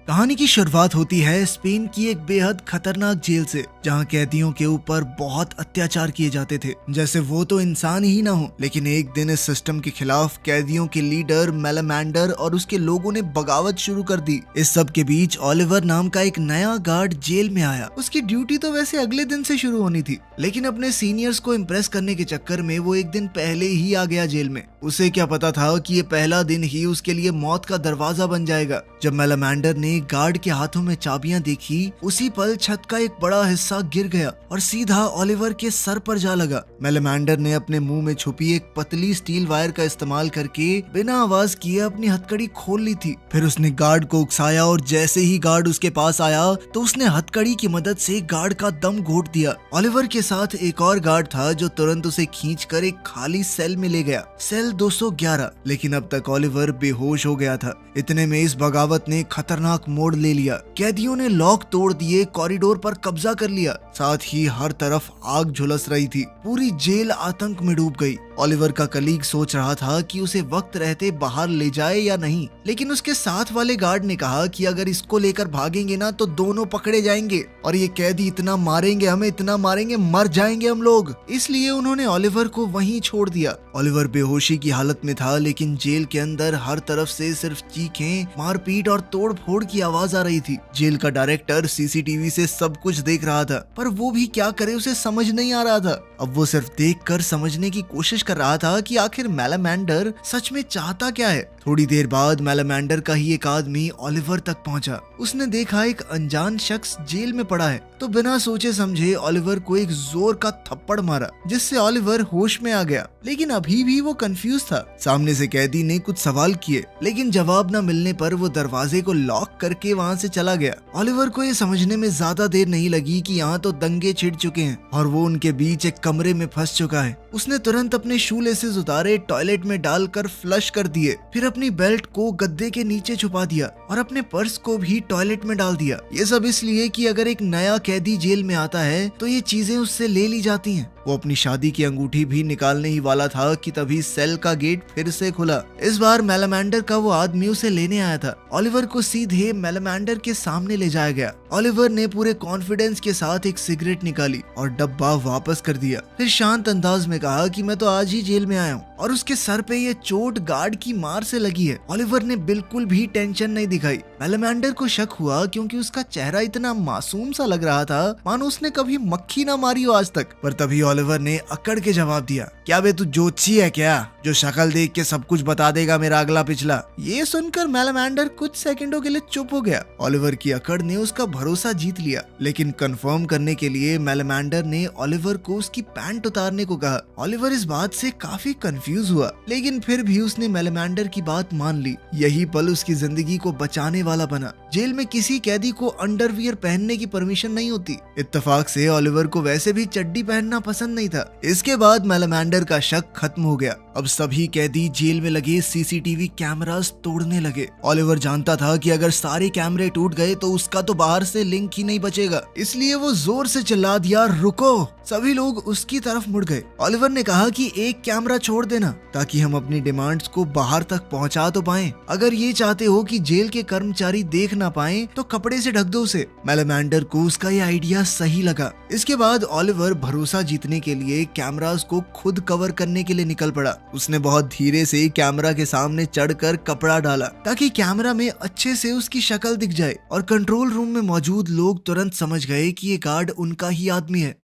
कहानी की शुरुआत होती है स्पेन की एक बेहद खतरनाक जेल से, जहां कैदियों के ऊपर बहुत अत्याचार किए जाते थे, जैसे वो तो इंसान ही ना हो। लेकिन एक दिन इस सिस्टम के खिलाफ कैदियों के लीडर मेलामेंडर और उसके लोगों ने बगावत शुरू कर दी। इस सब के बीच ओलिवर नाम का एक नया गार्ड जेल में आया। उसकी ड्यूटी तो वैसे अगले दिन से शुरू होनी थी, लेकिन अपने सीनियर्स को इम्प्रेस करने के चक्कर में वो एक दिन पहले ही आ गया जेल में। उसे क्या पता था कि ये पहला दिन ही उसके लिए मौत का दरवाजा बन जाएगा। जब मेलामेंडर ने गार्ड के हाथों में चाबियां देखी, उसी पल छत का एक बड़ा हिस्सा गिर गया और सीधा ओलिवर के सर पर जा लगा। मेलामेंडर ने अपने मुंह में छुपी एक पतली स्टील वायर का इस्तेमाल करके बिना आवाज किए अपनी हथकड़ी खोल ली थी। फिर उसने गार्ड को उकसाया और जैसे ही गार्ड उसके पास आया तो उसने हथकड़ी की मदद से गार्ड का दम घोट दिया। ओलिवर के साथ एक और गार्ड था जो तुरंत उसे खींचकर एक खाली सेल में ले गया, सेल 211। लेकिन अब तक ओलिवर बेहोश हो गया था। इतने में इस बगावत ने खतरनाक मोड़ ले लिया। कैदियों ने लॉक तोड़ दिए, कॉरिडोर पर कब्जा कर लिया, साथ ही हर तरफ आग झुलस रही थी। पूरी जेल आतंक में डूब गई। ओलिवर का कलीग सोच रहा था कि उसे वक्त रहते बाहर ले जाए या नहीं, लेकिन उसके साथ वाले गार्ड ने कहा कि अगर इसको लेकर भागेंगे ना तो दोनों पकड़े जाएंगे और ये कैदी इतना मारेंगे, हमें इतना मारेंगे, मर जाएंगे हम लोग। इसलिए उन्होंने ओलिवर को वहीं छोड़ दिया। ओलिवर बेहोशी की हालत में था, लेकिन जेल के अंदर हर तरफ से सिर्फ चीखें, मारपीट और तोड़ फोड़ की आवाज आ रही थी। जेल का डायरेक्टर सीसीटीवी से सब कुछ देख रहा था, पर वो भी क्या करे, उसे समझ नहीं आ रहा था। अब वो सिर्फ देखकर समझने की कोशिश कर रहा था कि आखिर मेलामेंडर सच में चाहता क्या है। थोड़ी देर बाद मेलामेंडर का ही एक आदमी ओलिवर तक पहुंचा। उसने देखा एक अनजान शख्स जेल में पड़ा है, तो बिना सोचे समझे ओलिवर को एक जोर का थप्पड़ मारा, जिससे ओलिवर होश में आ गया। लेकिन अभी भी वो कंफ्यूज था। सामने से कैदी ने कुछ सवाल किए, लेकिन जवाब न मिलने पर वो दरवाजे को लॉक करके वहाँ से चला गया। ओलिवर को ये समझने में ज्यादा देर नहीं लगी कि यहाँ तो दंगे छिड़ चुके हैं और वो उनके बीच एक कमरे में फंस चुका है। उसने तुरंत अपने शू लेसेस उतारे, टॉयलेट में डालकर फ्लश कर दिए, फिर अपनी बेल्ट को गद्दे के नीचे छुपा दिया और अपने पर्स को भी टॉयलेट में डाल दिया। ये सब इसलिए कि अगर एक नया कैदी जेल में आता है तो ये चीजें उससे ले ली जाती हैं। वो अपनी शादी की अंगूठी भी निकालने ही वाला था कि तभी सेल का गेट फिर से खुला। इस बार मेलामेंडर का वो आदमी उसे लेने आया था। ओलिवर को सीधे मेलामेंडर के सामने ले जाया गया। ओलिवर ने पूरे कॉन्फिडेंस के साथ एक सिगरेट निकाली और डब्बा वापस कर दिया। फिर शांत अंदाज में कहा कि मैं तो आज ही जेल में आया हूँ और उसके सर पे ये चोट गार्ड की मार से लगी है। ओलिवर ने बिल्कुल भी टेंशन नहीं दिखाई। मेलामेंडर को शक हुआ क्योंकि उसका चेहरा इतना मासूम सा लग रहा था, मानो उसने कभी मक्खी ना मारी हो आज तक। पर तभी ओलिवर ने अकड़ के जवाब दिया, क्या बे तू जोची है क्या, जो शक्ल देख के सब कुछ बता देगा मेरा अगला पिछला। ये सुनकर मेलामेंडर कुछ सेकंडों के लिए चुप हो गया। ओलिवर की अकड़ ने उसका भरोसा जीत लिया, लेकिन कंफर्म करने के लिए मेलामेंडर ने ओलिवर को उसकी पैंट उतारने को कहा। ओलिवर इस बात से काफी कंफ्यूज हुआ, लेकिन फिर भी उसने मेलामेंडर की बात मान ली। यही पल उसकी जिंदगी को बचाने वाला बना। जेल में किसी कैदी को अंडरवियर पहनने की परमिशन नहीं होती। इत्तेफाक से ओलिवर को वैसे भी चड्डी पहनना पसंद नहीं था। इसके बाद मेलामेंडर का शक खत्म हो गया। अब सभी कैदी जेल में लगे सीसीटीवी कैमरास तोड़ने लगे। ओलिवर जानता था कि अगर सारे कैमरे टूट गए तो उसका तो बाहर से लिंक ही नहीं बचेगा, इसलिए वो जोर से चिल्ला दिया, रुको। सभी लोग उसकी तरफ मुड़ गए। ओलिवर ने कहा कि एक कैमरा छोड़ देना ताकि हम अपनी डिमांड्स को बाहर तक पहुंचा तो पाएं। अगर ये चाहते हो कि जेल के कर्मचारी देख ना पाएं तो कपड़े से ढक दो उसे। मेलामेंडर को उसका ये आइडिया सही लगा। इसके बाद ओलिवर भरोसा जीतने के लिए कैमरास को खुद कवर करने के लिए निकल पड़ा। उसने बहुत धीरे से कैमरा के सामने चढ़कर कपड़ा डाला ताकि कैमरा में अच्छे से उसकी शक्ल दिख जाए और कंट्रोल रूम में मौजूद लोग तुरंत समझ गए कि ये गार्ड उनका ही आदमी है।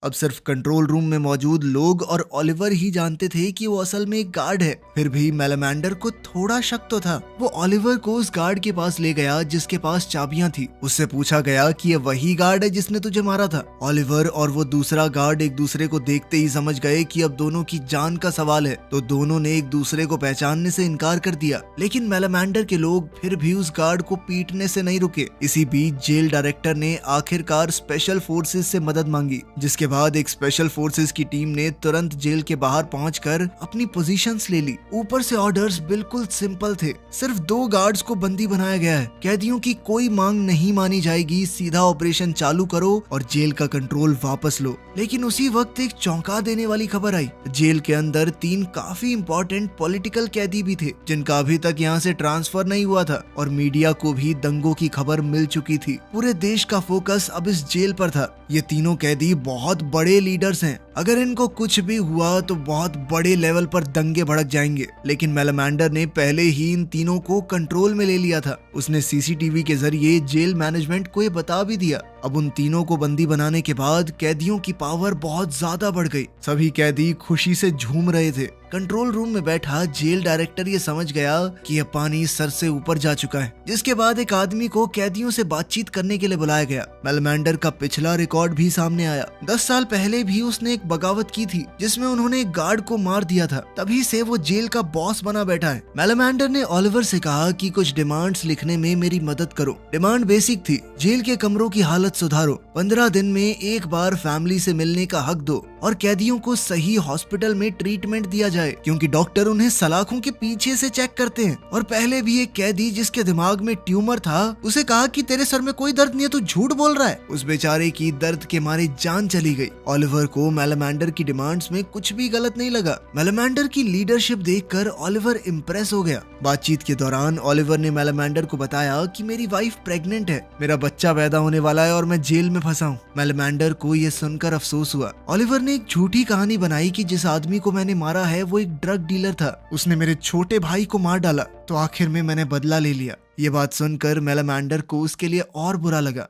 अब सिर्फ कंट्रोल रूम में मौजूद लोग और ओलिवर ही जानते थे कि वो असल में एक गार्ड है। फिर भी मेलामेंडर को थोड़ा शक तो था। वो ओलिवर को उस गार्ड के पास ले गया जिसके पास चाबियां थी। उससे पूछा गया कि ये वही गार्ड है जिसने तुझे मारा था। ओलिवर और वो दूसरा गार्ड एक दूसरे को देखते ही समझ गए कि अब दोनों की जान का सवाल है, तो दोनों ने एक दूसरे को पहचानने से इनकार कर दिया। लेकिन मेलामेंडर के लोग फिर भी उस गार्ड को पीटने से नहीं रुके। इसी बीच जेल डायरेक्टर ने आखिरकार स्पेशल फोर्सेस से मदद मांगी, जिसके बाद एक स्पेशल फोर्सेस की टीम ने तुरंत जेल के बाहर पहुंचकर अपनी पोजीशंस ले ली। ऊपर से ऑर्डर्स बिल्कुल सिंपल थे, सिर्फ 2 गार्ड्स को बंदी बनाया गया है, कैदियों की कोई मांग नहीं मानी जाएगी, सीधा ऑपरेशन चालू करो और जेल का कंट्रोल वापस लो। लेकिन उसी वक्त एक चौंका देने वाली खबर आई। जेल के अंदर 3 काफी इंपॉर्टेंट पॉलिटिकल कैदी भी थे जिनका अभी तक यहाँ से ट्रांसफर नहीं हुआ था और मीडिया को भी दंगों की खबर मिल चुकी थी। पूरे देश का फोकस अब इस जेल पर था। ये तीनों कैदी बहुत बड़े लीडर्स हैं, अगर इनको कुछ भी हुआ तो बहुत बड़े लेवल पर दंगे भड़क जाएंगे। लेकिन मेलामांडर ने पहले ही इन तीनों को कंट्रोल में ले लिया था। उसने सीसीटीवी के जरिए जेल मैनेजमेंट को ये बता भी दिया। अब उन तीनों को बंदी बनाने के बाद कैदियों की पावर बहुत ज्यादा बढ़ गई। सभी कैदी खुशी से झूम रहे थे। कंट्रोल रूम में बैठा जेल डायरेक्टर ये समझ गया कि यह पानी सर से ऊपर जा चुका है, जिसके बाद एक आदमी को कैदियों से बातचीत करने के लिए बुलाया गया। मेलामांडर का पिछला रिकॉर्ड भी सामने आया। 10 साल पहले भी उसने एक बगावत की थी जिसमें उन्होंने एक गार्ड को मार दिया था। तभी से वो जेल का बॉस बना बैठा है। मेलामांडर ने ओलिवर से कहा कि कुछ डिमांड्स लिखने में मेरी मदद करो। डिमांड बेसिक थी, जेल के कमरों की हालत सुधारो, 15 दिन में एक बार फैमिली से मिलने का हक दो और कैदियों को सही हॉस्पिटल में ट्रीटमेंट दिया जाए, क्योंकि डॉक्टर उन्हें सलाखों के पीछे से चेक करते हैं। और पहले भी एक कैदी जिसके दिमाग में ट्यूमर था, उसे कहा कि तेरे सर में कोई दर्द नहीं है, तू झूठ बोल रहा है। उस बेचारे की दर्द के मारे जान चली गई। ओलिवर को मेलामांडर की डिमांड्स में कुछ भी गलत नहीं लगा। मेलामांडर की लीडरशिप देखकर ओलिवर इम्प्रेस हो गया। बातचीत के दौरान ओलिवर ने मेलामांडर को बताया कि मेरी वाइफ प्रेग्नेंट है, मेरा बच्चा पैदा होने वाला है और मैं जेल में फंसा हूँ। मेलामांडर को यह सुनकर अफसोस हुआ। ओलिवर ने एक झूठी कहानी बनाई कि जिस आदमी को मैंने मारा है वो एक ड्रग डीलर था, उसने मेरे छोटे भाई को मार डाला, तो आखिर में मैंने बदला ले लिया। ये बात सुनकर मेलामांडर को उसके लिए और बुरा लगा।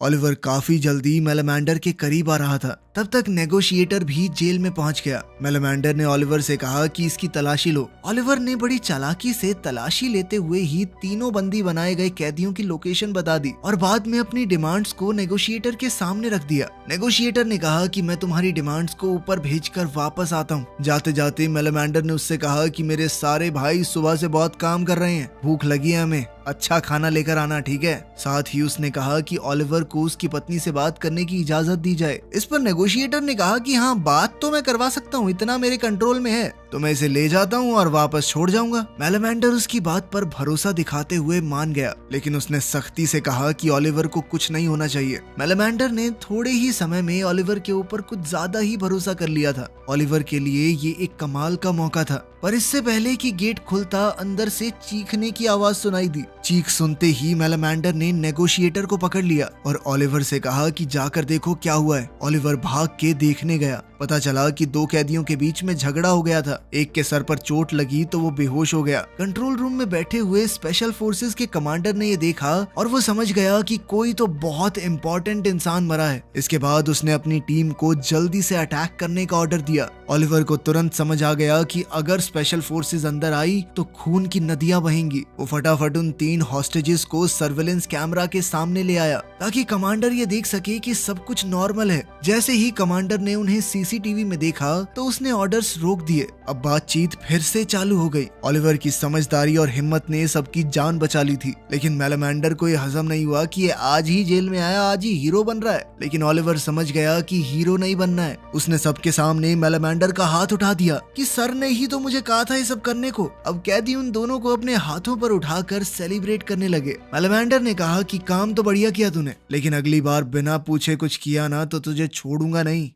ओलिवर काफी जल्दी मेलामांडर के करीब आ रहा था। तब तक नेगोशिएटर भी जेल में पहुंच गया। मेलामांडर ने ओलिवर से कहा कि इसकी तलाशी लो। ओलिवर ने बड़ी चालाकी से तलाशी लेते हुए ही तीनों बंदी बनाए गए कैदियों की लोकेशन बता दी और बाद में अपनी डिमांड्स को नेगोशिएटर के सामने रख दिया। नेगोशिएटर ने कहा कि मैं तुम्हारी डिमांड्स को ऊपर भेजकर वापस आता हूँ। जाते जाते मेलामांडर ने उससे कहा कि मेरे सारे भाई सुबह से बहुत काम कर रहे हैं, भूख लगी है हमें, अच्छा खाना लेकर आना, ठीक है। साथ ही उसने कहा कि ओलिवर को उसकी पत्नी से बात करने की इजाजत दी जाए। इस पर नेगोशिएटर ने कहा कि हाँ, बात तो मैं करवा सकता हूँ, इतना मेरे कंट्रोल में है, तो मैं इसे ले जाता हूँ और वापस छोड़ जाऊंगा। मेलामांडर उसकी बात पर भरोसा दिखाते हुए मान गया, लेकिन उसने सख्ती से कहा कि ओलिवर को कुछ नहीं होना चाहिए। मेलामांडर ने थोड़े ही समय में ओलिवर के ऊपर कुछ ज्यादा ही भरोसा कर लिया था। ओलिवर के लिए ये एक कमाल का मौका था, पर इससे पहले कि गेट खुलता अंदर से चीखने की आवाज सुनाई दी। चीख सुनते ही मेलामांडर ने नेगोशिएटर को पकड़ लिया और ओलिवर से कहा कि जाकर देखो क्या हुआ है। ओलिवर भाग के देखने गया। पता चला कि 2 कैदियों के बीच में झगड़ा हो गया था। एक के सर पर चोट लगी तो वो बेहोश हो गया। कंट्रोल रूम में बैठे हुए स्पेशल फोर्सेस के कमांडर ने ये देखा और वो समझ गया कि कोई तो बहुत इंपॉर्टेंट इंसान मरा है। इसके बाद उसने अपनी टीम को जल्दी से अटैक करने का ऑर्डर दिया। ओलिवर को तुरंत समझ आ गया कि अगर स्पेशल फोर्सेस अंदर आई तो खून की नदियां बहेंगी। वो फटाफट उन 3 हॉस्टेजेस को सर्वेलेंस कैमरा के सामने ले आया ताकि कमांडर ये देख सके कि सब कुछ नॉर्मल है। जैसे ही कमांडर ने उन्हें सीसीटीवी में देखा तो उसने ऑर्डर्स रोक दिए। अब बातचीत फिर से चालू हो गई। ओलिवर की समझदारी और हिम्मत ने सबकी जान बचा ली थी, लेकिन मेलामांडर को यह हजम नहीं हुआ कि ये आज ही जेल में आया, आज ही हीरो बन रहा है। लेकिन ओलिवर समझ गया कि हीरो नहीं बनना है। उसने सबके सामने मेलामांडर का हाथ उठा दिया कि सर ने ही तो मुझे कहा था ये सब करने को। अब कैदी उन दोनों को अपने हाथों पर उठाकर सेलिब्रेट करने लगे। मेलामांडर ने कहा कि काम तो बढ़िया किया तूने, लेकिन अगली बार बिना पूछे कुछ किया ना तो तुझे छोड़ूंगा नहीं।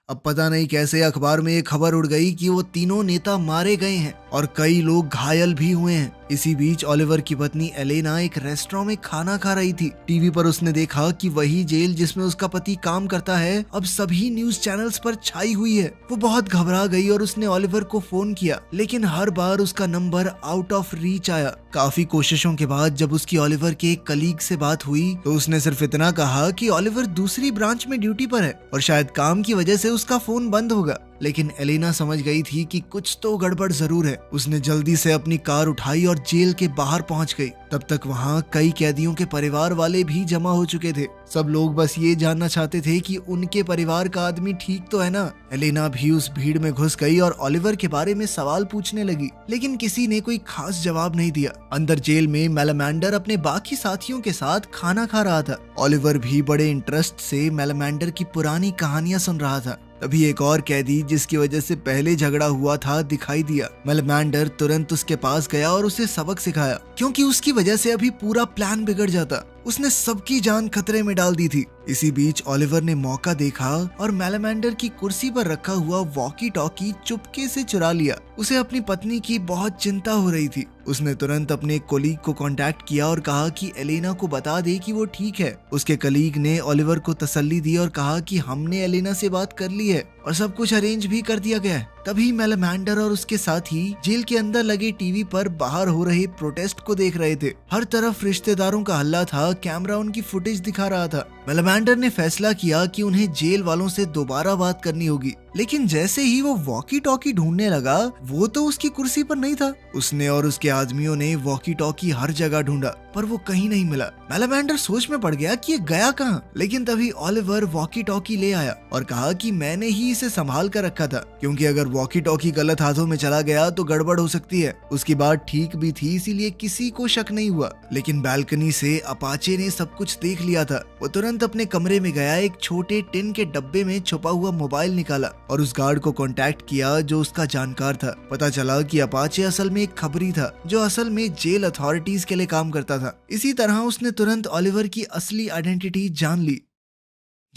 अब पता नहीं कैसे अखबार में एक खबर उड़ गई कि वो तीनों नेता मारे गए हैं और कई लोग घायल भी हुए हैं। इसी बीच ओलिवर की पत्नी एलेना एक रेस्टोरेंट में खाना खा रही थी। टीवी पर उसने देखा कि वही जेल जिसमें उसका पति काम करता है अब सभी न्यूज चैनल्स पर छाई हुई है। वो बहुत घबरा गई और उसने ओलिवर को फोन किया, लेकिन हर बार उसका नंबर आउट ऑफ रीच आया। काफी कोशिशों के बाद जब उसकी ओलिवर के एक कलीग से बात हुई तो उसने सिर्फ इतना कहा कि ओलिवर दूसरी ब्रांच में ड्यूटी पर है और शायद काम की वजह से उसका फोन बंद होगा। लेकिन एलेना समझ गई थी कि कुछ तो गड़बड़ जरूर है। उसने जल्दी से अपनी कार उठाई और जेल के बाहर पहुंच गई। तब तक वहां कई कैदियों के परिवार वाले भी जमा हो चुके थे। सब लोग बस ये जानना चाहते थे कि उनके परिवार का आदमी ठीक तो है ना। एलेना भी उस भीड़ में घुस गई और ओलिवर के बारे में सवाल पूछने लगी, लेकिन किसी ने कोई खास जवाब नहीं दिया। अंदर जेल में मेलामेंडर अपने बाकी साथियों के साथ खाना खा रहा था। ओलिवर भी बड़े इंटरेस्ट से मेलामेंडर की पुरानी कहानियां सुन रहा था। तभी एक और कैदी जिसकी वजह से पहले झगड़ा हुआ था दिखाई दिया। मेलामेंडर तुरंत उसके पास गया और उसे सबक सिखाया, क्योंकि उसकी वजह से अभी पूरा प्लान बिगड़ जाता। उसने सबकी जान खतरे में डाल दी थी। इसी बीच ओलिवर ने मौका देखा और मेलामेंडर की कुर्सी पर रखा हुआ वॉकी टॉकी चुपके से चुरा लिया। उसे अपनी पत्नी की बहुत चिंता हो रही थी। उसने तुरंत अपने कोलीग को कांटेक्ट किया और कहा कि एलेना को बता दे कि वो ठीक है। उसके कलीग ने ओलिवर को तसल्ली दी और कहा कि हमने एलेना से बात कर ली है और सब कुछ अरेंज भी कर दिया गया है। तभी मेलामेंडर और उसके साथी जेल के अंदर लगे टीवी पर बाहर हो रहे प्रोटेस्ट को देख रहे थे। हर तरफ रिश्तेदारों का हल्ला था, कैमरा उनकी फुटेज दिखा रहा था। मेलामेंडर ने फैसला किया कि उन्हें जेल वालों से दोबारा बात करनी होगी, लेकिन जैसे ही वो वॉकी टॉकी ढूंढने लगा, वो तो उसकी कुर्सी पर नहीं था। उसने और उसके आदमियों ने वॉकी टॉकी हर जगह ढूंढा, पर वो कहीं नहीं मिला। मेलामेंडर सोच में पड़ गया कि ये गया कहाँ, लेकिन तभी ओलिवर वॉकी टॉकी ले आया और कहा कि मैंने ही इसे संभाल कर रखा था, क्योंकि अगर वॉकी टॉकी गलत हाथों में चला गया तो गड़बड़ हो सकती है। उसकी बात ठीक भी थी, इसीलिए किसी को शक नहीं हुआ। लेकिन बालकनी से अपाचे ने सब कुछ देख लिया था। वो तुरंत अपने कमरे में गया, एक छोटे टिन के डब्बे में छुपा हुआ मोबाइल निकाला और उस गार्ड को कांटेक्ट किया जो उसका जानकार था। पता चला कि अपाचे असल में एक खबरी था जो असल में जेल अथॉरिटीज के लिए काम करता था। इसी तरह उसने तुरंत ओलिवर की असली आइडेंटिटी जान ली।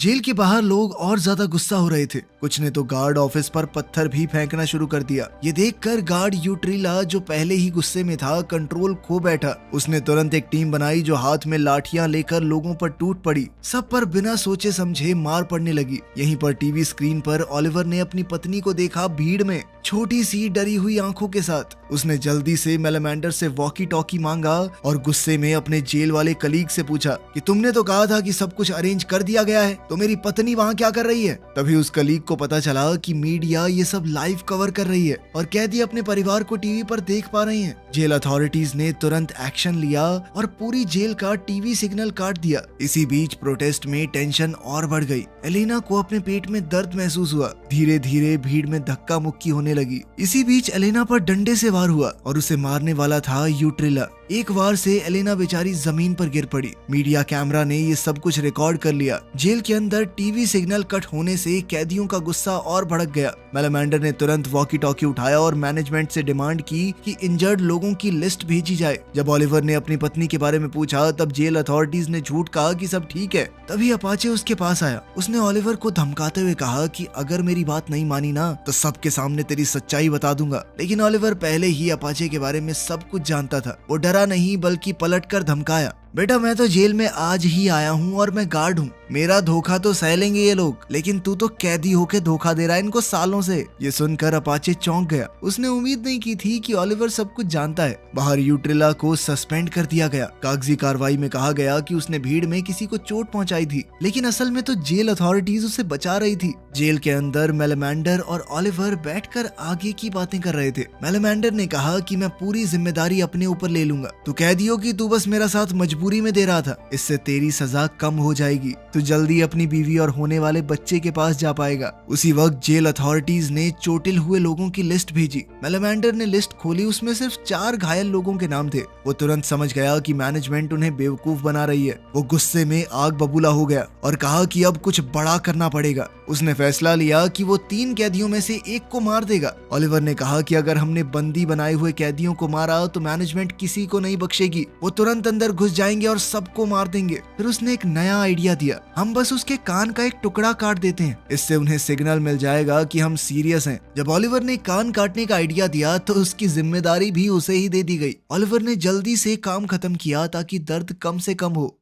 जेल के बाहर लोग और ज्यादा गुस्सा हो रहे थे। कुछ ने तो गार्ड ऑफिस पर पत्थर भी फेंकना शुरू कर दिया। ये देखकर गार्ड यूट्रिला, जो पहले ही गुस्से में था, कंट्रोल खो बैठा। उसने तुरंत एक टीम बनाई जो हाथ में लाठियां लेकर लोगों पर टूट पड़ी। सब पर बिना सोचे समझे मार पड़ने लगी। यहीं पर टीवी स्क्रीन पर ओलिवर ने अपनी पत्नी को देखा, भीड़ में, छोटी सी डरी हुई आंखों के साथ। उसने जल्दी से मेलामेंडर से वॉकी टॉकी मांगा और गुस्से में अपने जेल वाले कलीग से पूछा कि तुमने तो कहा था कि सब कुछ अरेंज कर दिया गया है, तो मेरी पत्नी वहाँ क्या कर रही है? तभी उस कलीग को पता चला कि मीडिया ये सब लाइव कवर कर रही है और कैदी अपने परिवार को टीवी पर देख पा रहे हैं। जेल अथॉरिटीज ने तुरंत एक्शन लिया और पूरी जेल का टीवी सिग्नल काट दिया। इसी बीच प्रोटेस्ट में टेंशन और बढ़ गई। एलेना को अपने पेट में दर्द महसूस हुआ। धीरे धीरे भीड़ में धक्का मुक्की होने लगी। इसी बीच एलेना पर डंडे से वार हुआ और उसे मारने वाला था यूट्रिला। एक वार से एलेना बेचारी जमीन पर गिर पड़ी। मीडिया कैमरा ने ये सब कुछ रिकॉर्ड कर लिया। जेल के अंदर टीवी सिग्नल कट होने से कैदियों का गुस्सा और भड़क गया। मेलामेंडर ने तुरंत वॉकी टॉकी उठाया और मैनेजमेंट से डिमांड की कि इंजर्ड लोगों की लिस्ट भेजी जाए। जब ओलिवर ने अपनी पत्नी के बारे में पूछा, तब जेल अथॉरिटीज ने झूठ कहा कि सब ठीक है। तभी अपाचे उसके पास आया। उसने ओलिवर को धमकाते हुए कहा कि अगर मेरी बात नहीं मानी ना, तो सबके सामने तेरी सच्चाई बता दूंगा। लेकिन ओलिवर पहले ही अपाचे के बारे में सब कुछ जानता था। वो डरा नहीं, बल्कि पलटकर धमकाया, बेटा मैं तो जेल में आज ही आया हूँ और मैं गार्ड हूँ। मेरा धोखा तो सह लेंगे ये लोग, लेकिन तू तो कैदी होके धोखा दे रहा है इनको सालों से। ये सुनकर अपाचे चौंक गया। उसने उम्मीद नहीं की थी कि ओलिवर सब कुछ जानता है। बाहर यूट्रिला को सस्पेंड कर दिया गया। कागजी कार्रवाई में कहा गया कि उसने भीड़ में किसी को चोट पहुंचाई थी, लेकिन असल में तो जेल अथॉरिटीज उसे बचा रही थी। जेल के अंदर मेलामेंडर और ओलिवर बैठकर आगे की बातें कर रहे थे। मेलामेंडर ने कहा कि मैं पूरी जिम्मेदारी अपने ऊपर ले लूंगा। तू कैदियों की, तू बस मेरा साथ मजबूरी में दे रहा था। इससे तेरी सजा कम हो जाएगी। तू जल्दी अपनी बीवी और होने वाले बच्चे के पास जा पाएगा। उसी वक्त जेल अथॉरिटीज ने चोटिल हुए लोगों की लिस्ट भेजी। मेलामेंडर ने लिस्ट खोली, उसमें सिर्फ 4 घायल लोगों के नाम थे। वो तुरंत समझ गया कि मैनेजमेंट उन्हें बेवकूफ बना रही है। वो गुस्से में आग बबूला हो गया और कहा कि अब कुछ बड़ा करना पड़ेगा। उसने फैसला लिया कि वो 3 कैदियों में से एक को मार देगा। ओलिवर ने कहा कि अगर हमने बंदी बनाए हुए कैदियों को मारा तो मैनेजमेंट किसी को नहीं बख्शेगी। वो तुरंत अंदर घुस जाएंगे और सबको मार देंगे। फिर उसने एक नया आइडिया दिया, हम बस उसके कान का एक टुकड़ा काट देते हैं, इससे उन्हें सिग्नल मिल जाएगा कि हम सीरियस हैं। जब ओलिवर ने कान काटने का आइडिया दिया तो उसकी जिम्मेदारी भी उसे ही दे दी गई। ओलिवर ने जल्दी से काम खत्म किया ताकि दर्द कम से कम हो।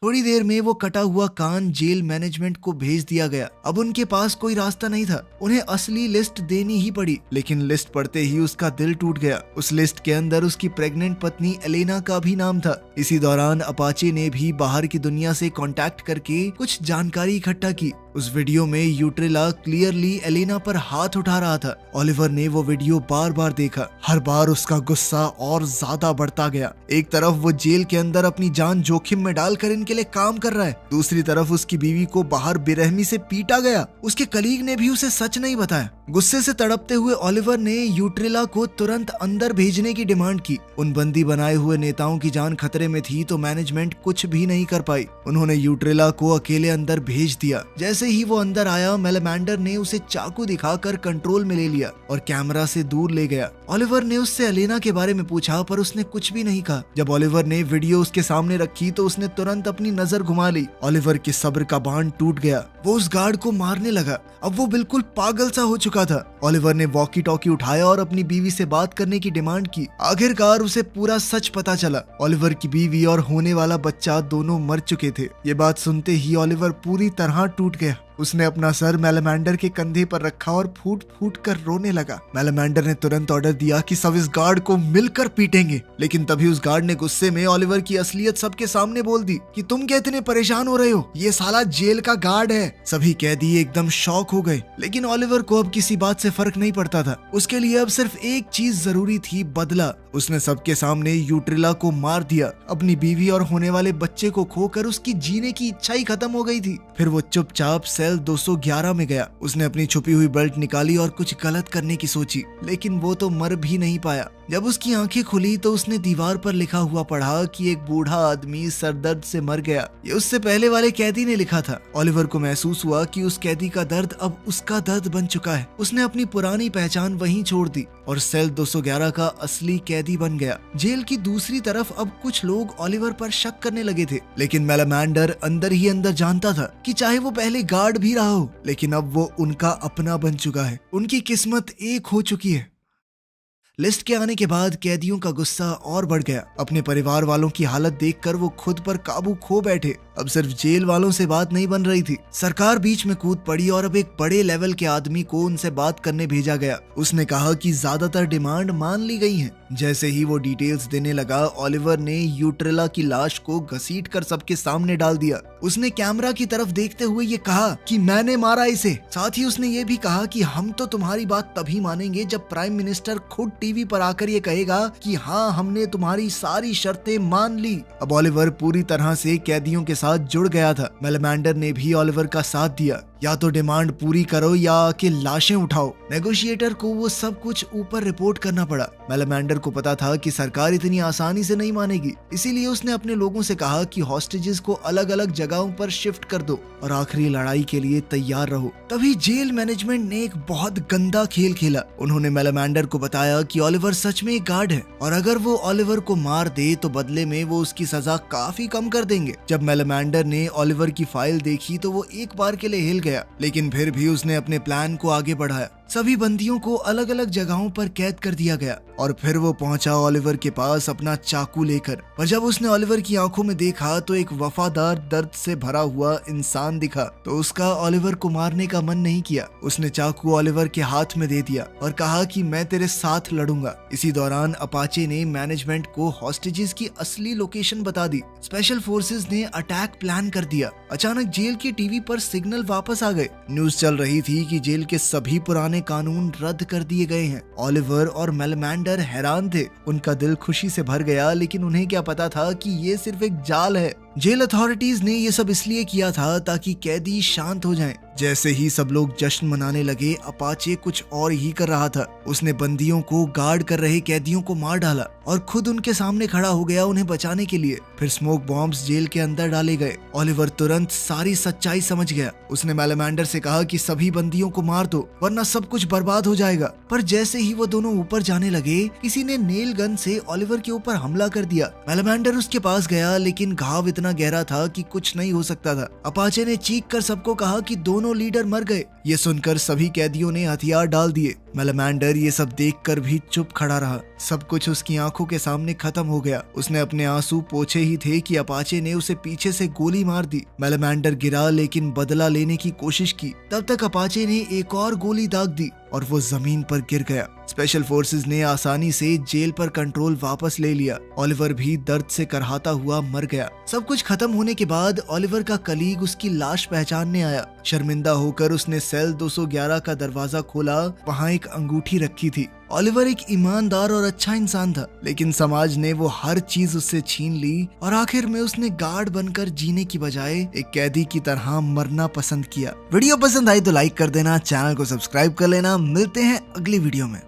थोड़ी देर में वो कटा हुआ कान जेल मैनेजमेंट को भेज दिया गया। अब उनके पास कोई रास्ता नहीं था, उन्हें असली लिस्ट देनी ही पड़ी। लेकिन लिस्ट पढ़ते ही उसका दिल टूट गया। उस लिस्ट के अंदर उसकी प्रेग्नेंट पत्नी एलेना का भी नाम था। इसी दौरान अपाचे ने भी बाहर की दुनिया से कांटेक्ट करके कुछ जानकारी इकट्ठा की। उस वीडियो में यूट्रेला क्लियरली एलेना पर हाथ उठा रहा था। ओलिवर ने वो वीडियो बार बार देखा। हर बार उसका गुस्सा और ज्यादा बढ़ता गया। एक तरफ वो जेल के अंदर अपनी जान जोखिम में डालकर इनके लिए काम कर रहा है, दूसरी तरफ उसकी बीवी को बाहर बेरहमी से पीटा गया। उसके कलीग ने भी उसे सच नहीं बताया। गुस्से से तड़पते हुए ओलिवर ने यूट्रेला को तुरंत अंदर भेजने की डिमांड की। उन बंदी बनाए हुए नेताओं की जान खतरे में थी तो मैनेजमेंट कुछ भी नहीं कर पाई। उन्होंने यूट्रेला को अकेले अंदर भेज दिया। जैसे ही वो अंदर आया, मेलेमेंडर ने उसे चाकू दिखाकर कंट्रोल में ले लिया और कैमरा से दूर ले गया। ओलिवर ने उससे एलेना के बारे में पूछा पर उसने कुछ भी नहीं कहा। जब ओलिवर ने वीडियो उसके सामने रखी तो उसने तुरंत अपनी नजर घुमा ली। ओलिवर के सब्र का बांध टूट गया। वो उस गार्ड को मारने लगा। अब वो बिल्कुल पागल सा हो चुका था। ओलिवर ने वॉकी टॉकी उठाया और अपनी बीवी से बात करने की डिमांड की। आखिरकार उसे पूरा सच पता चला। ओलिवर की बीवी और होने वाला बच्चा दोनों मर चुके थे। ये बात सुनते ही ओलिवर पूरी तरह टूट गया। उसने अपना सर मेलेमेंडर के कंधे पर रखा और फूट फूट कर रोने लगा। मेलेमेंडर ने तुरंत ऑर्डर दिया कि सब इस गार्ड को मिलकर पीटेंगे, लेकिन तभी उस गार्ड ने गुस्से में ओलिवर की असलियत सबके सामने बोल दी कि तुम क्या इतने परेशान हो रहे हो, ये साला जेल का गार्ड है। सभी कैदी एकदम शॉक हो गए, लेकिन ओलिवर को अब किसी बात से फर्क नहीं पड़ता था। उसके लिए अब सिर्फ एक चीज जरूरी थी, बदला। उसने सबके सामने यूट्रेला को मार दिया। अपनी बीवी और होने वाले बच्चे को खोकर उसकी जीने की इच्छा ही खत्म हो गई थी। फिर वो चुपचाप सेल 211 में गया। उसने अपनी छुपी हुई बेल्ट निकाली और कुछ गलत करने की सोची, लेकिन वो तो मर भी नहीं पाया। जब उसकी आंखें खुली तो उसने दीवार पर लिखा हुआ पढ़ा कि एक बूढ़ा आदमी सरदर्द से मर गया। ये उससे पहले वाले कैदी ने लिखा था। ओलिवर को महसूस हुआ कि उस कैदी का दर्द अब उसका दर्द बन चुका है। उसने अपनी पुरानी पहचान वहीं छोड़ दी और सेल 211 का असली कैदी बन गया। जेल की दूसरी तरफ अब कुछ लोग ओलिवर पर शक करने लगे थे, लेकिन मेलेमेंडर अंदर ही अंदर जानता था कि चाहे वो पहले गार्ड भी रहा हो, लेकिन अब वो उनका अपना बन चुका है। उनकी किस्मत एक हो चुकी है। लिस्ट के आने के बाद कैदियों का गुस्सा और बढ़ गया। अपने परिवार वालों की हालत देखकर वो खुद पर काबू खो बैठे। अब सिर्फ जेल वालों से बात नहीं बन रही थी। सरकार बीच में कूद पड़ी और अब एक बड़े लेवल के आदमी को उनसे बात करने भेजा गया। उसने कहा कि ज्यादातर डिमांड मान ली गई हैं। जैसे ही वो डिटेल्स देने लगा, ओलिवर ने यूट्रेला की लाश को घसीट कर सबके सामने डाल दिया। उसने कैमरा की तरफ देखते हुए ये कहा कि मैंने मारा इसे। साथ ही उसने ये भी कहा कि हम तो तुम्हारी बात तभी मानेंगे जब प्राइम मिनिस्टर खुद टीवी पर आकर ये कहेगा कि हाँ, हमने तुम्हारी सारी शर्तें मान ली। अब ओलिवर पूरी तरह से कैदियों के साथ जुड़ गया था। मेलेमेंडर ने भी ओलिवर का साथ दिया। या तो डिमांड पूरी करो या कि लाशें उठाओ। नेगोशिएटर को वो सब कुछ ऊपर रिपोर्ट करना पड़ा। मेलेमेंडर को पता था कि सरकार इतनी आसानी से नहीं मानेगी, इसीलिए उसने अपने लोगों से कहा कि हॉस्टेजेस को अलग अलग जगहों पर शिफ्ट कर दो और आखिरी लड़ाई के लिए तैयार रहो। तभी जेल मैनेजमेंट ने एक बहुत गंदा खेल खेला। उन्होंने मेलेमेंडर को बताया कि ओलिवर सच में एक गार्ड है और अगर वो ओलिवर को मार दे तो बदले में वो उसकी सजा काफी कम कर देंगे। जब मेलेमेंडर ने ओलिवर की फाइल देखी तो वो एक बार के लिए हिल गया, लेकिन फिर भी उसने अपने प्लान को आगे बढ़ाया। सभी बंदियों को अलग अलग जगहों पर कैद कर दिया गया और फिर वो पहुंचा ओलिवर के पास अपना चाकू लेकर। पर जब उसने ओलिवर की आंखों में देखा तो एक वफादार, दर्द से भरा हुआ इंसान दिखा। तो उसका ओलिवर को मारने का मन नहीं किया। उसने चाकू ओलिवर के हाथ में दे दिया और कहा कि मैं तेरे साथ लड़ूंगा। इसी दौरान अपाचे ने मैनेजमेंट को हॉस्टेजेस की असली लोकेशन बता दी। स्पेशल फोर्सेस ने अटैक प्लान कर दिया। अचानक जेल के टीवी पर सिग्नल वापस आ गए। न्यूज चल रही थी कि जेल के सभी पुराने कानून रद्द कर दिए गए हैं। ओलिवर और मेलेमेंडर हैरान थे। उनका दिल खुशी से भर गया, लेकिन उन्हें क्या पता था कि ये सिर्फ एक जाल है। जेल अथॉरिटीज ने ये सब इसलिए किया था ताकि कैदी शांत हो जाएं। जैसे ही सब लोग जश्न मनाने लगे, अपाचे कुछ और ही कर रहा था। उसने बंदियों को गार्ड कर रहे कैदियों को मार डाला और खुद उनके सामने खड़ा हो गया उन्हें बचाने के लिए। फिर स्मोक बॉम्ब्स जेल के अंदर डाले गए। ओलिवर तुरंत सारी सच्चाई समझ गया। उसने मेलेमेंडर से कहा कि सभी बंदियों को मार दो वरना सब कुछ बर्बाद हो जाएगा। पर जैसे ही वो दोनों ऊपर जाने लगे, किसी ने नेल गन से ओलिवर के ऊपर हमला कर दिया। मेलेमेंडर उसके पास गया, लेकिन घाव इतना गहरा था कि कुछ नहीं हो सकता था। अपाचे ने चीख कर सबको कहा कि दोनों लीडर मर गए। ये सुनकर सभी कैदियों ने हथियार डाल दिए। मेलेमेंडर ये सब देखकर भी चुप खड़ा रहा। सब कुछ उसकी आंखों के सामने खत्म हो गया। उसने अपने आंसू पोंछे ही थे कि अपाचे ने उसे पीछे से गोली मार दी। मेलेमेंडर गिरा, लेकिन बदला लेने की कोशिश की। तब तक अपाचे ने एक और गोली दाग दी। और वो जमीन पर गिर गया। स्पेशल फोर्सेस ने आसानी से जेल पर कंट्रोल वापस ले लिया। ओलिवर भी दर्द से करहाता हुआ मर गया। सब कुछ खत्म होने के बाद ओलिवर का कलीग उसकी लाश पहचानने आया। शर्मिंदा होकर उसने सेल 211 का दरवाजा खोला। वहाँ एक अंगूठी रखी थी। ओलिवर एक ईमानदार और अच्छा इंसान था, लेकिन समाज ने वो हर चीज उससे छीन ली और आखिर में उसने गार्ड बनकर जीने की बजाय एक कैदी की तरह मरना पसंद किया। वीडियो पसंद आई तो लाइक कर देना, चैनल को सब्सक्राइब कर लेना। मिलते हैं अगली वीडियो में।